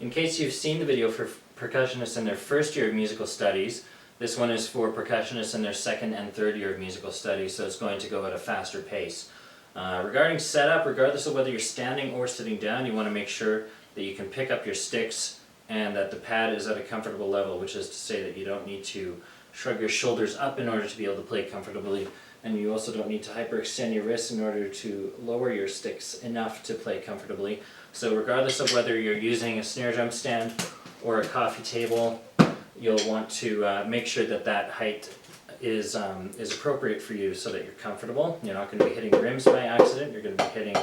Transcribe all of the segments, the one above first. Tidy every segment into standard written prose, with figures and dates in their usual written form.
In case you've seen the video for percussionists in their first year of musical studies, this one is for percussionists in their second and third year of musical studies, so it's going to go at a faster pace. Regarding setup, regardless of whether you're standing or sitting down, you want to make sure that you can pick up your sticks and that the pad is at a comfortable level, which is to say that you don't need to shrug your shoulders up in order to be able to play comfortably, and you also don't need to hyperextend your wrists in order to lower your sticks enough to play comfortably. So regardless of whether you're using a snare drum stand or a coffee table, you'll want to make sure that that height is appropriate for you so that you're comfortable. You're not going to be hitting rims by accident, you're going to be hitting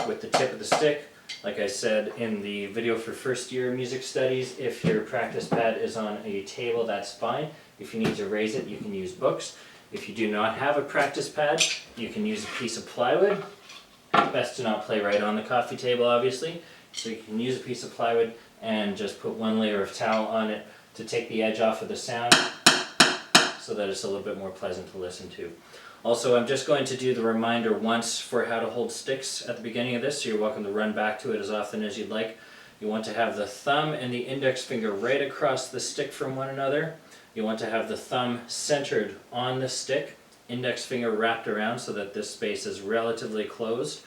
with the tip of the stick. Like I said in the video for first year music studies, if your practice pad is on a table, that's fine. If you need to raise it, you can use books. If you do not have a practice pad, you can use a piece of plywood. Best to not play right on the coffee table, obviously. So you can use a piece of plywood and just put one layer of towel on it to take the edge off of the sound so that it's a little bit more pleasant to listen to. Also, I'm just going to do the reminder once for how to hold sticks at the beginning of this, so you're welcome to run back to it as often as you'd like. You want to have the thumb and the index finger right across the stick from one another. You want to have the thumb centered on the stick, index finger wrapped around so that this space is relatively closed.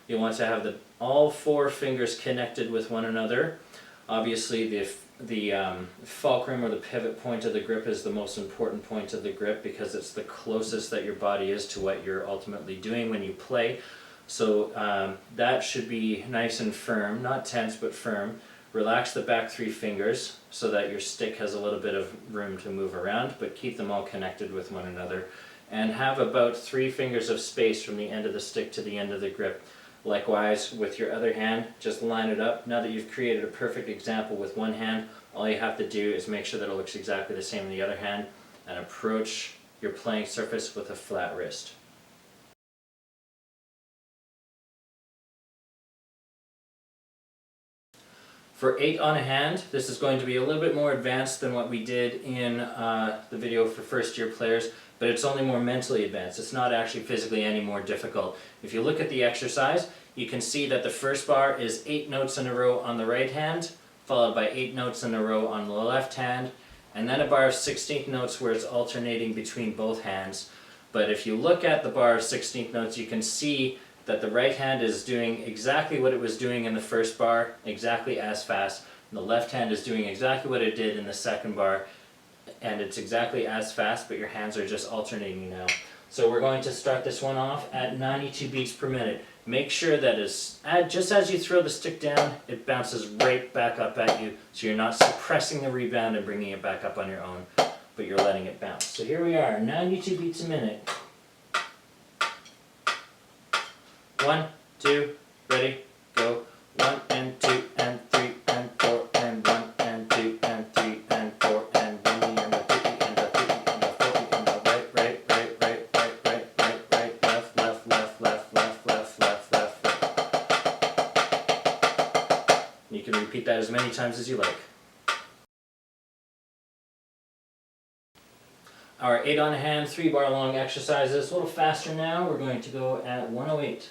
You want to have all four fingers connected with one another. Obviously, the fulcrum or the pivot point of the grip is the most important point of the grip because it's the closest that your body is to what you're ultimately doing when you play. So that should be nice and firm, not tense but firm. Relax the back three fingers so that your stick has a little bit of room to move around, but keep them all connected with one another. And have about 3 fingers of space from the end of the stick to the end of the grip. Likewise, with your other hand, just line it up. Now that you've created a perfect example with one hand, all you have to do is make sure that it looks exactly the same in the other hand and approach your playing surface with a flat wrist. For 8 on a hand, this is going to be a little bit more advanced than what we did in the video for first year players, but it's only more mentally advanced. It's not actually physically any more difficult. If you look at the exercise, you can see that the first bar is 8 notes in a row on the right hand, followed by 8 notes in a row on the left hand, and then a bar of 16th notes where it's alternating between both hands. But if you look at the bar of 16th notes, you can see that the right hand is doing exactly what it was doing in the first bar, exactly as fast. And the left hand is doing exactly what it did in the second bar, and it's exactly as fast, but your hands are just alternating now. So we're going to start this one off at 92 beats per minute. Make sure that just as you throw the stick down, it bounces right back up at you, so you're not suppressing the rebound and bringing it back up on your own, but you're letting it bounce. So here we are, 92 beats a minute. 1, 2, ready, go. 1 and 2 and 3 and 4 and 1 and 2 and 3 and 4 and 1 and a 3 and a 3 and a 4 and a right, right, right, right, right, right, right, right, left, left, left, left, left, left, left, left, right. You can repeat that as many times as you like. Our 8 on a hand, 3 bar long exercises. A little faster now. We're going to go at 108.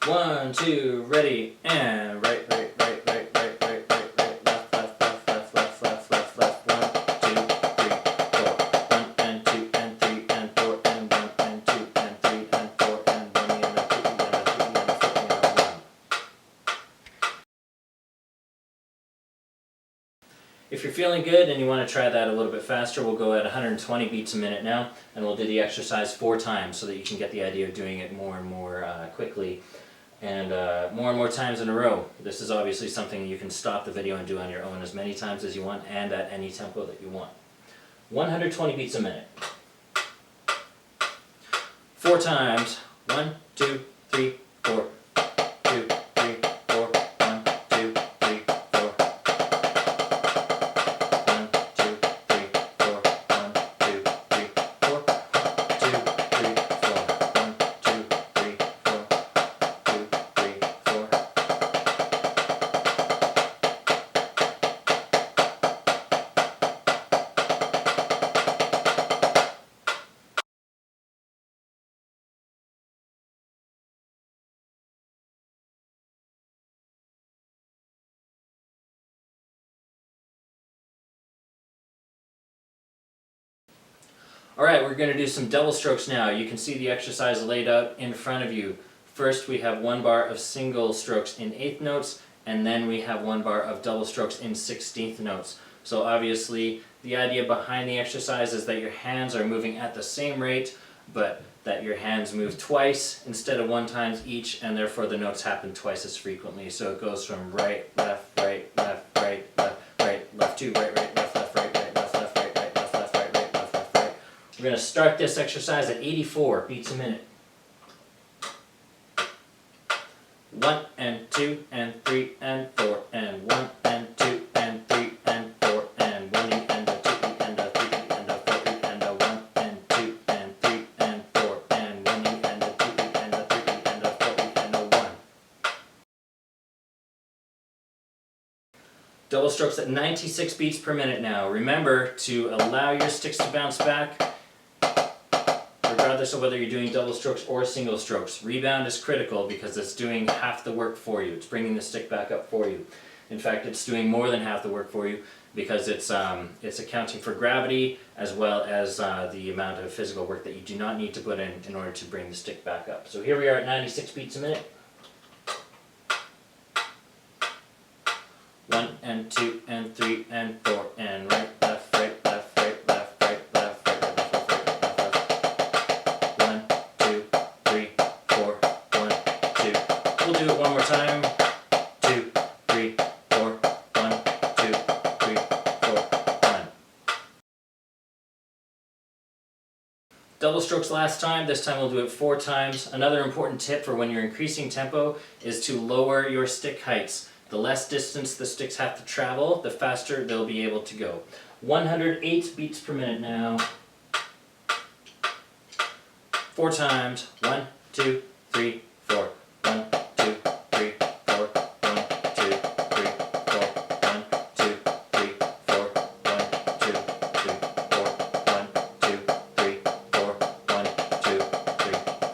1, 2, ready, and right, right, right, right, right, right, right, right, left, left, left, left, left, left, left, left, 1, 2, 3, 4, 1 and 2 and 3 and 4 and 1 and 2 and 3 and 4 and 1 and a 2 and a 3 and a 4 and a 1. If you're feeling good and you want to try that a little bit faster, we'll go at 120 beats a minute now, and we'll do the exercise 4 times so that you can get the idea of doing it more and more quickly. And more times in a row. This is obviously something you can stop the video and do on your own as many times as you want and at any tempo that you want. 120 beats a minute. 4 times. 1, 2, 3, 4. 2, 3, 4. 1, 2, 3, 4. 1, 2, 3, 4. 1, 2, 3, 4. 2, 3, 4. 1, 2, 3, 4. Alright, we're going to do some double strokes now. You can see the exercise laid out in front of you. First we have 1 bar of single strokes in 8th notes, and then we have 1 bar of double strokes in 16th notes. So obviously the idea behind the exercise is that your hands are moving at the same rate, but that your hands move twice instead of 1 time each, and therefore the notes happen twice as frequently. So it goes from right, left, right, left, right, left, 2, right, right, left, right, right, left, right, right, left, right, right, left, right. We're going to start this exercise at 84 beats a minute. 1 and 2 and 3 and 4 and 1 and 2 and 3 and 4 and 1 and a 2 and a 3 and a 4 and a 1 and 2 and 3 and 4 and 1 and a 2 and a 3 and a 4 and a 1. Double strokes at 96 beats per minute now. Remember to allow your sticks to bounce back, regardless of whether you're doing double strokes or single strokes. Rebound is critical because it's doing half the work for you. It's bringing the stick back up for you. In fact, it's doing more than half the work for you because it's accounting for gravity as well as the amount of physical work that you do not need to put in order to bring the stick back up. So here we are at 96 beats a minute. 1 and 2 and 3 and 4 and right, left, right, left, right, left, right, left, right, left, right, left, left. 1, 2, 3, 4, 1, 2. We'll do it one more time. 2, 3, 4, 1, 2, 3, 4, 1. Double strokes last time. This time we'll do it 4 times. Another important tip for when you're increasing tempo is to lower your stick heights. The less distance the sticks have to travel, the faster they'll be able to go. 108 beats per minute now. 4 times. 1, 2, 3, 4. 1, 2, 3, 4. 1, 2, 3, 4. 1, 2, 3, 4. 1, 2, 3, 4. 1, 2, 3, 4. 1, 2, 3,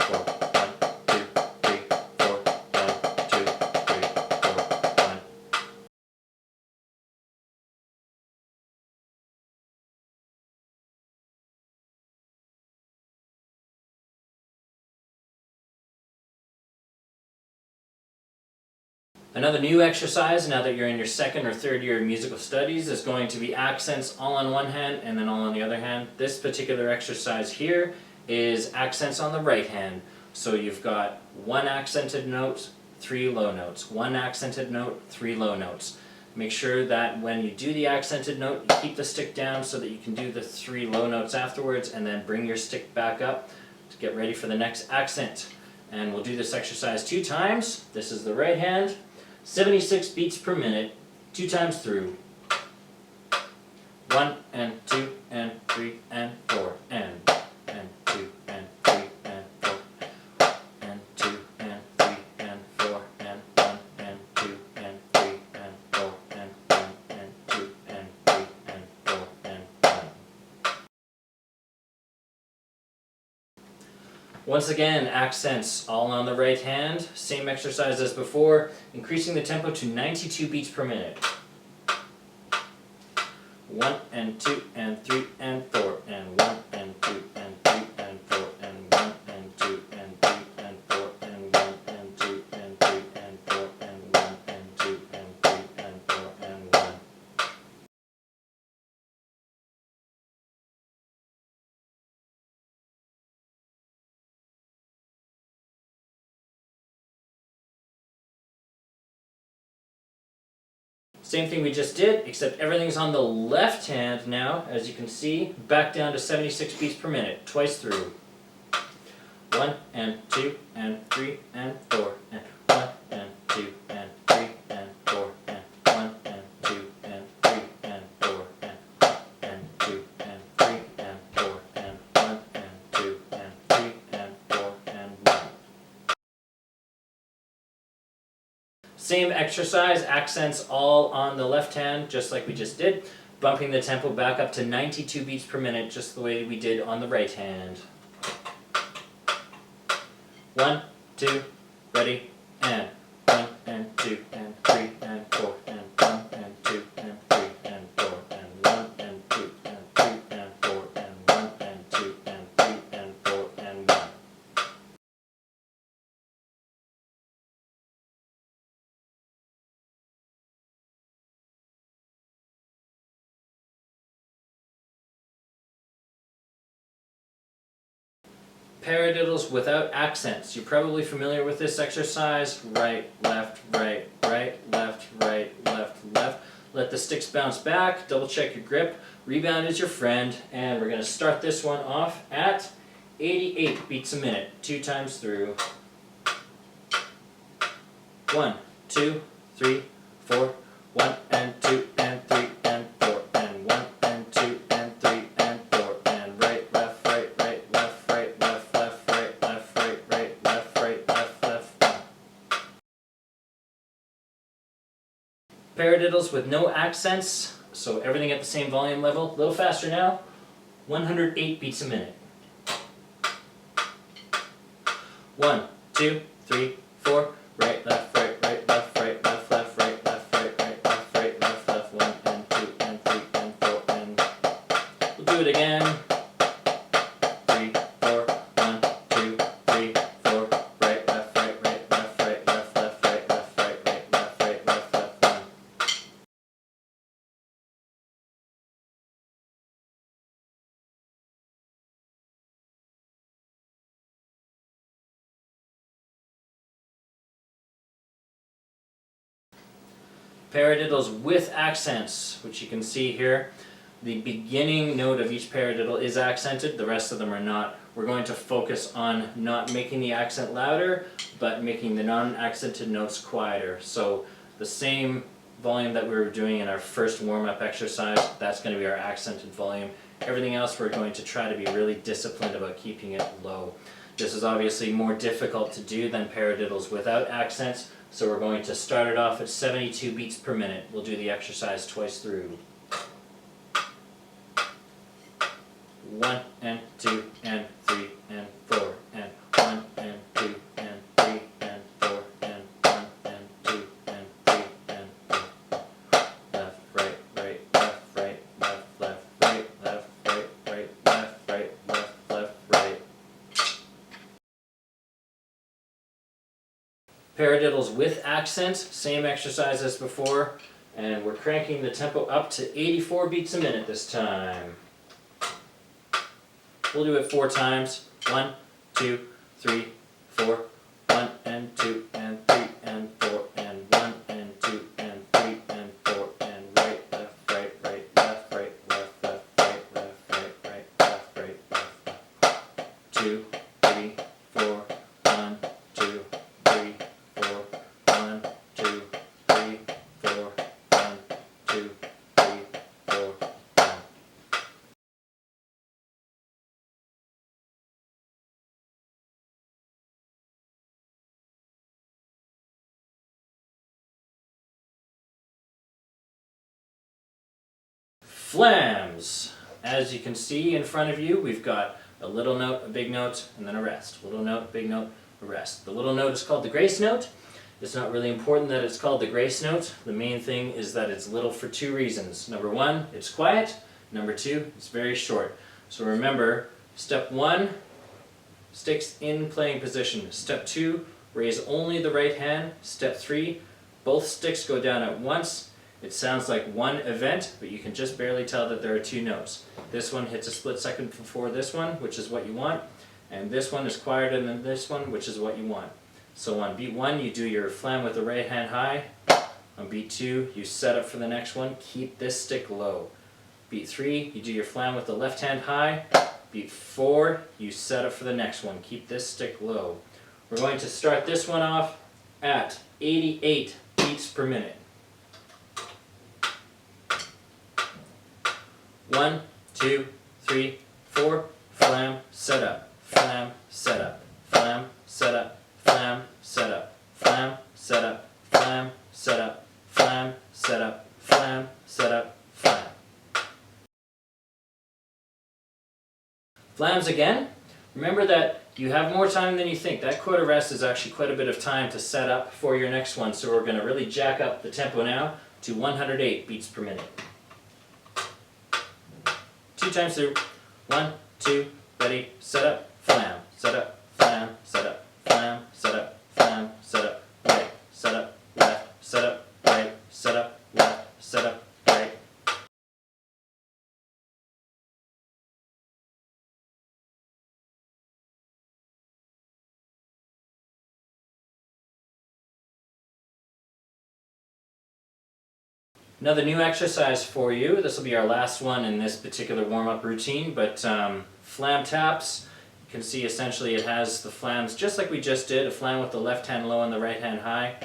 4. 1, 2, 3, 4. 1, 2, 3, 4. 1. Another new exercise, now that you're in your 2nd or 3rd year of musical studies, is going to be accents all on one hand and then all on the other hand. This particular exercise here is accents on the right hand. So you've got 1 accented note, 3 low notes. 1 accented note, 3 low notes. Make sure that when you do the accented note, you keep the stick down so that you can do the 3 low notes afterwards, and then bring your stick back up to get ready for the next accent. And we'll do this exercise 2 times. This is the right hand. 76 beats per minute, 2 times through. 1 and 2 and 3 and 4 and 2 and 3 and 4 and 2 and 3 and 4 and 1 and 2 and 3 and 4 and 1 and 2 and 3 and 4 and 1. Once again, accents all on the right hand. Same exercise as before, increasing the tempo to 92 beats per minute. 1 and 2 and 3 and 4 and 1 and 2 and 3 and 4 and 1 and 2 and 3 and 4 and 1 and 2 and 3 and 4 and 1 and 2 and 3 and 4 and 1. Same thing we just did, except everything's on the left hand now, as you can see. Back down to 76 beats per minute, twice through. 1 and 2 and 3 and 4 and 1 and 2 and 3 and 4 and 1 and 2 and 3 and 4 and 2 and 3 and 4 and 1 and 2 and 3 and 4 and 1. Same exercise, accents all on the left hand, just like we just did. Bumping the tempo back up to 92 beats per minute, just the way we did on the right hand. 1, 2, ready, and 1 and 2 and 3 and 4 and 1 and 2 and 3 and 4 and 1 and 2 and 3 and 4 and 1 and 2 paradiddles without accents. You're probably familiar with this exercise. Right, left, right, right, left, right, left, left. Let the sticks bounce back, double check your grip. Rebound is your friend, and we're going to start this one off at 88 beats a minute, 2 times through. 1, 2, 3, 4, 1 and 2 and 3 and 4 and 1 and 2 and 3 and 4 and right, left, right, right, left, right, left, left, right, left, right, right, left, right, left, left. Paradiddles with no accents, so everything at the same volume level. A little faster now. 108 beats a minute. 1, 2, 3, 4, right, left, right, right, left, right, left, left, right, left, right, right, left, right, left, left, 1 and 2 and 3 and 4 and we'll do it again. 3, 4, 1, 2, 3, 4, right, left, right, right, left, right, left, left, right, left, right, right, left, right, left, left, 1. Paradiddles with accents, which you can see here. The beginning note of each paradiddle is accented, the rest of them are not. We're going to focus on not making the accent louder, but making the non-accented notes quieter. So the same volume that we were doing in our first warm-up exercise, that's going to be our accented volume. Everything else we're going to try to be really disciplined about keeping it low. This is obviously more difficult to do than paradiddles without accents, so we're going to start it off at 72 beats per minute. We'll do the exercise twice through. 1 and 2 and 3 and 4 and 1 and 2 and 3 and 4 and 1 and 2 and 3 and 4. Left, right, right, left, right, left, left, right, left, right, right, left, right, left, left, right. Paradiddles with accents, same exercise as before, and we're cranking the tempo up to 84 beats a minute this time. We'll do it 4 times. 1, 2, 3, 4, 1 and 2 and 3 and 4 and 1 and 2 and 3 and 4 and right, left, right, right, left, right, left, left, right, left, right, right, left, right, left. 2, 3, 4, 1, 2, 3, 4, 1, 2, 3, 4, 1, 2, 3, 4, 1. Flams. As you can see in front of you, we've got a little note, a big note, and then a rest. Little note, big note, a rest. The little note is called the grace note. It's not really important that it's called the grace note. The main thing is that it's little for 2 reasons. Number 1, it's quiet. Number 2, it's very short. So remember, step 1, sticks in playing position. Step 2, raise only the right hand. Step 3, both sticks go down at once. It sounds like one event, but you can just barely tell that there are 2 notes. This one hits a split second before this one, which is what you want, and this one is quieter than this one, which is what you want. So on beat 1, you do your flam with the right hand high. On beat 2, you set up for the next one, keep this stick low. Beat 3, you do your flam with the left hand high. Beat 4, you set up for the next one, keep this stick low. We're going to start this one off at 88 beats per minute. 1, 2, 3, 4, flam, set up, flam, set up, flam, set up, flam, set up, flam, set up, flam, set up, flam, set up, flam, set up, flam. Flams again. Remember that you have more time than you think. That quarter rest is actually quite a bit of time to set up for your next one, so we're going to really jack up the tempo now to 108 beats per minute. 2 times through. 1, 2, ready, set up, flam, set up, flam, set up, flam, set up, flam, set up, right, set up, left, set up, right, set up, left, set up, right. Another new exercise for you. This will be our last one in this particular warm-up routine, but Flam Taps. You can see essentially it has the flams just like we just did, a flam with the left hand low and the right hand high,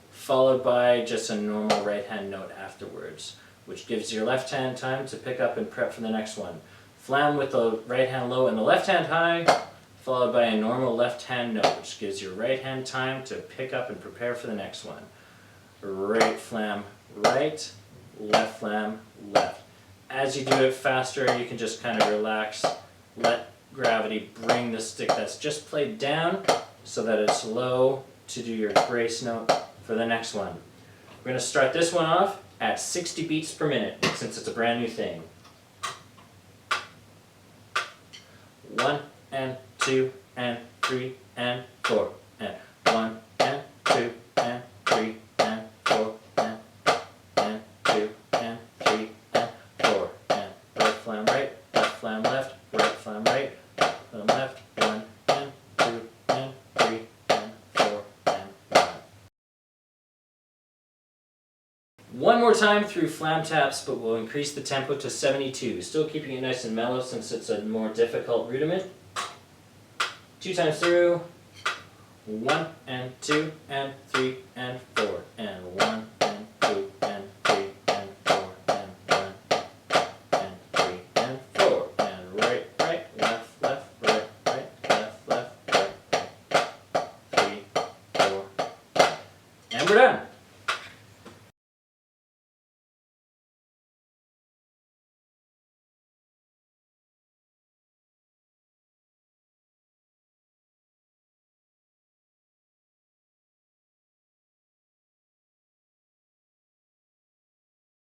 followed by just a normal right hand note afterwards, which gives your left hand time to pick up and prep for the next one. Flam with the right hand low and the left hand high, followed by a normal left hand note, which gives your right hand time to pick up and prepare for the next one. Right flam, right, left flam, left. As you do it faster, you can just kind of relax, let gravity bring the stick that's just played down so that it's low to do your grace note for the next one. We're going to start this one off at 60 beats per minute since it's a brand new thing. 1 and 2 and 3 and 4 and 1 and 2 and 3 and 4 and 2 and 3 and 4 and right flam right, left flam left, right flam right, flam left, 1 and 2 and 3 and 4 and 1. One more time through Flam Taps, but we'll increase the tempo to 72, still keeping it nice and mellow since it's a more difficult rudiment. 2 times through, 1 and 2 and 3 and 4 and 1